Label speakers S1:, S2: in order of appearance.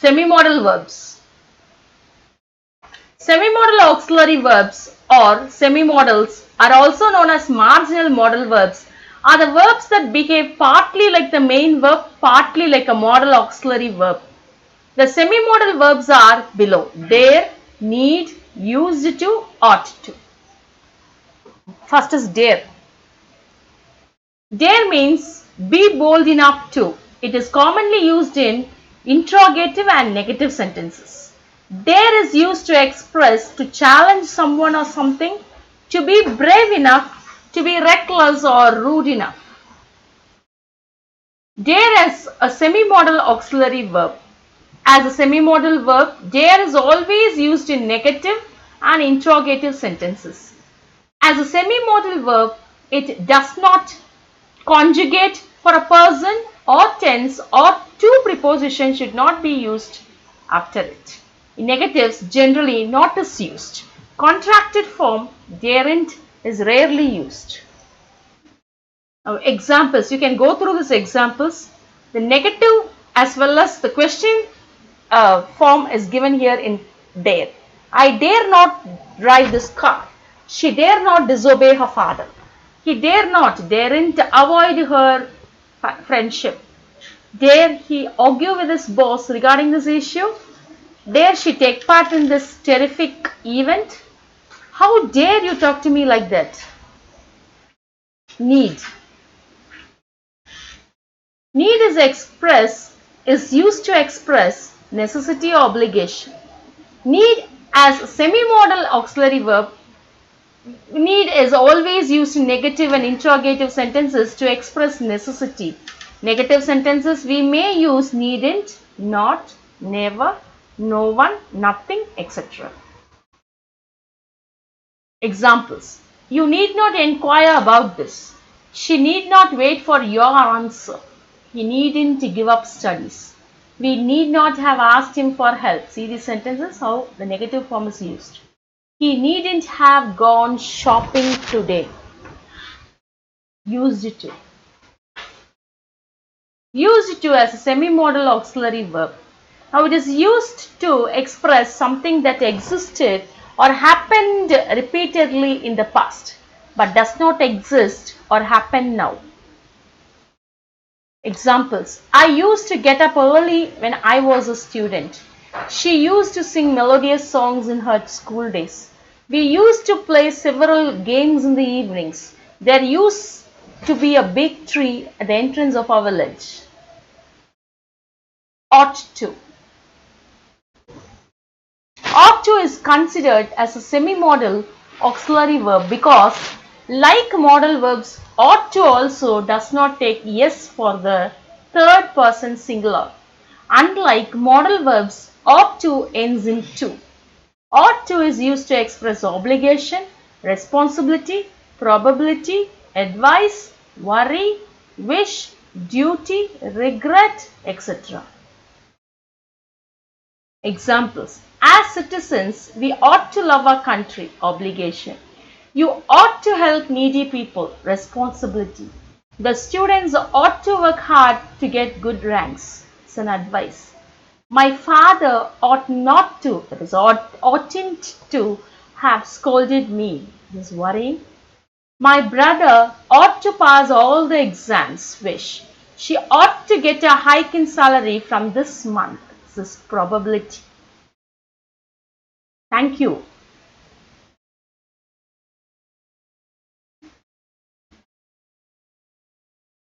S1: Semi-modal verbs. Semi-modal auxiliary verbs or semi-modals are also known as marginal modal verbs are the verbs that behave partly like the main verb, partly like a modal auxiliary verb. The semi-modal verbs are below: dare, need, used to, ought to. First is dare. Dare means be bold enough to. It is commonly used in interrogative and negative sentences. Dare is used to express, to challenge someone or something, to be brave enough, to be reckless or rude enough. Dare is a semi-modal auxiliary verb. As a semi-modal verb, dare is always used in negative and interrogative sentences. As a semi-modal verb, it does not conjugate for a person or tense, or two prepositions should not be used after it. In negatives, generally not is used. Contracted form daren't is rarely used. Now, examples. You can go through these examples. The negative as well as the question form is given here in dare. I dare not drive this car. She dare not disobey her father. He dare not, daren't avoid her friendship. Dare he argue with his boss regarding this issue? Dare she take part in this terrific event? How dare you talk to me like that? Need. Need is used to express necessity or obligation. Need as a semi-modal auxiliary verb. Need is always used in negative and interrogative sentences to express necessity. Negative sentences we may use needn't, not, never, no one, nothing, etc. Examples. You need not inquire about this. She need not wait for your answer. He needn't give up studies. We need not have asked him for help. See these sentences, how the negative form is used. He needn't have gone shopping today. Used to. Used to as a semi-modal auxiliary verb. Now it is used to express something that existed or happened repeatedly in the past, but does not exist or happen now. Examples. I used to get up early when I was a student. She used to sing melodious songs in her school days. We used to play several games in the evenings. There used to be a big tree at the entrance of our village. Ought to. Ought to is considered as a semi-modal auxiliary verb because, like modal verbs, ought to also does not take yes for the third person singular. Unlike modal verbs, ought to ends in to. Ought to is used to express obligation, responsibility, probability, advice, worry, wish, duty, regret, etc. Examples. As citizens, we ought to love our country, obligation. You ought to help needy people, responsibility. The students ought to work hard to get good ranks, it's an advice. My father ought not to, that is oughtn't to have scolded me, this is worrying. My brother ought to pass all the exams, wish. She ought to get a hike in salary from this month, this is probability. Thank you.